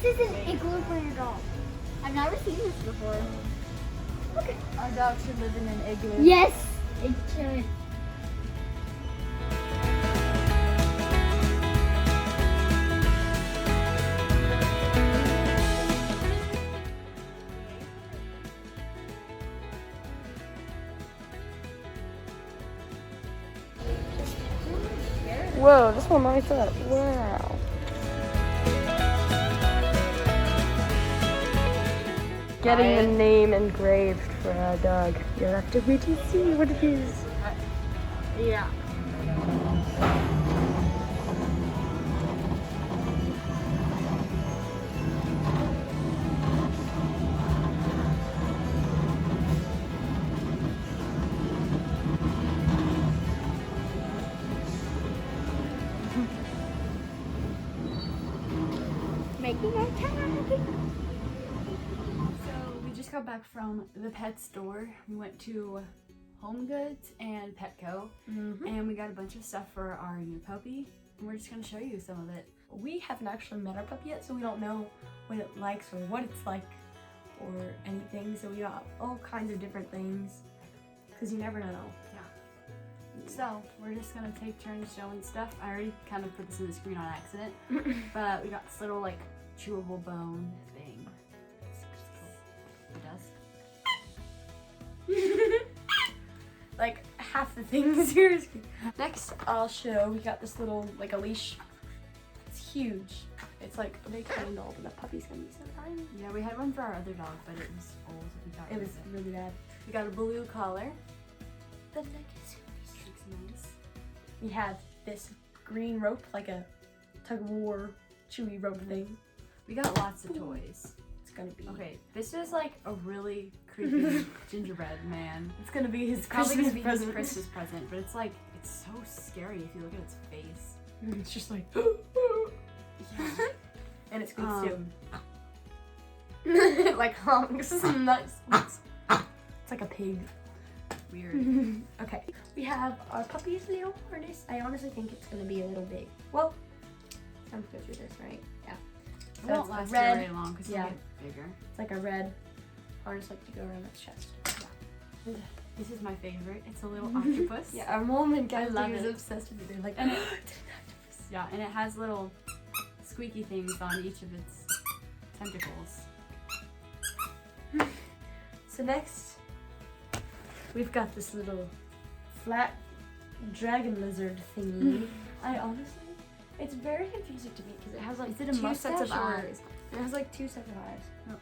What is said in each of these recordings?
This is an igloo for your dog. I've never seen this before. Look at Our dog should live in an igloo. Yes, it should. Whoa, this one lights up. Wow. Getting the name engraved for our dog. You'll have to wait and see what it is. Yeah. Making a tag. So we just got back from the pet store. We went to Home Goods and Petco, and we got a bunch of stuff for our new puppy. And we're just gonna show you some of it. We haven't actually met our puppy yet, so we don't know what it likes or what it's like or anything. So we got all kinds of different things, because you never know. Yeah. So we're just gonna take turns showing stuff. I already kind of put this in the screen on accident, but we got this little like chewable bone thing. It does. Like half the things here. Next, I'll show. We got this little like a leash. It's huge. It's like a big handle, but the puppy's gonna be so tiny. Yeah, we had one for our other dog, but it was old. We got it was really bad. We got a blue collar. The neck is nice. We have this green rope, like a tug of war, chewy rope thing. We got lots of toys. It's gonna be okay. This is like a really creepy gingerbread man. It's gonna be his Christmas present. Christmas present, but it's like it's so scary if you look at its face. It's just like yeah. And it squeaks too. It like honks. Nice. It's like a pig. Weird. Okay, we have our puppy's little harness. I honestly think it's gonna be a little big. Well, time to go through this, right? Yeah. So It won't last very long because it'll get bigger. It's like a red harness like to go around its chest. Yeah. This is my favorite. It's a little octopus. Yeah, our mom and I love Cassidy it. is obsessed with it. They're like, And oh, it- it's an octopus. Yeah, and it has little squeaky things on each of its tentacles. So next, we've got this little flat dragon lizard thingy. I honestly, it's very confusing to me because it has like Is it a two sets of mustache or- eyes. It has like two sets of eyes. No,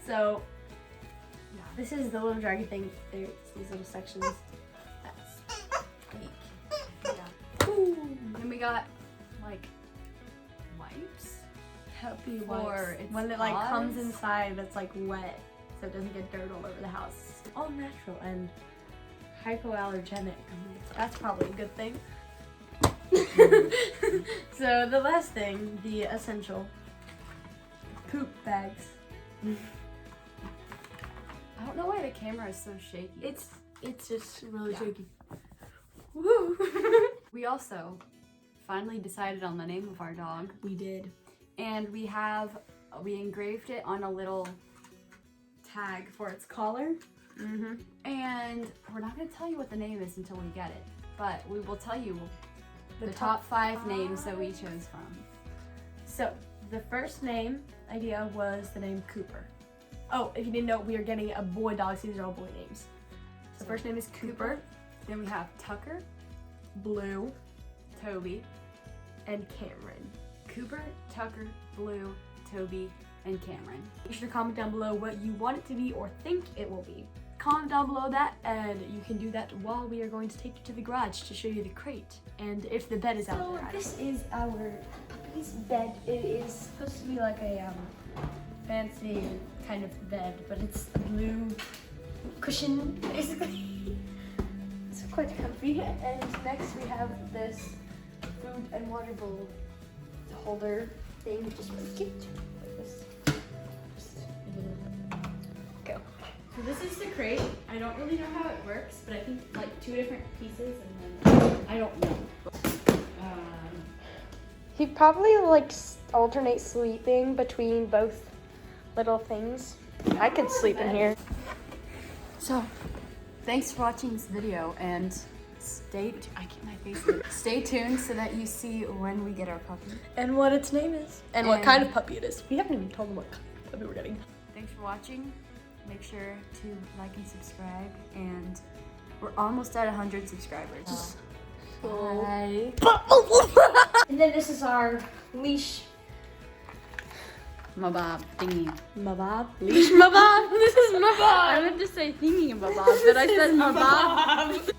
So, yeah, this is the little dragon thing. There's these little sections. That's fake. yeah. Ooh. Then we got like wipes. Happy For wipes. its When it like comes paws. inside, that's like wet, so it doesn't get dirt all over the house. All natural and hypoallergenic. That's probably a good thing. So the last thing, the essential poop bags. I don't know why the camera is so shaky. It's just really Yeah. shaky. Woo! We also finally decided on the name of our dog, We did. and we engraved it on a little tag for its collar. Mm-hmm. And we're not going to tell you what the name is until we get it, but we will tell you the The top top 5 names that we chose from. So the first name idea was the name Cooper. Oh, if you didn't know, we are getting a boy dog, so these are all boy names. So first name is Cooper, Then we have Tucker, Blue, Toby, and Cameron. Cooper, Tucker, Blue, Toby, and Cameron. Make sure to comment down below what you want it to be or think it will be. Comment down below that, and you can do that while we are going to take you to the garage to show you the crate and if the bed is out there. So this is our puppy's bed. It is supposed to be like a fancy kind of bed, but it's blue cushion basically. It's quite comfy. And next we have this food and water bowl holder thing, which is really cute. Like this. Just go. So this is the crate. I don't really know how it works, but I think like 2 different pieces and then I don't know. He probably like alternates sleeping between both little things. I could sleep in here. So, thanks for watching this video and stay tuned so that you see when we get our puppy. And what its name is. And what kind of puppy it is. We haven't even told them what kind of puppy we're getting. Thanks for watching. Make sure to like and subscribe, and we're almost at 100 subscribers. Bye. And then this is our leash. Mabob thingy. Mabob? Leash mabob? This is mabob. I meant to say thingy mabob, but I said mabob.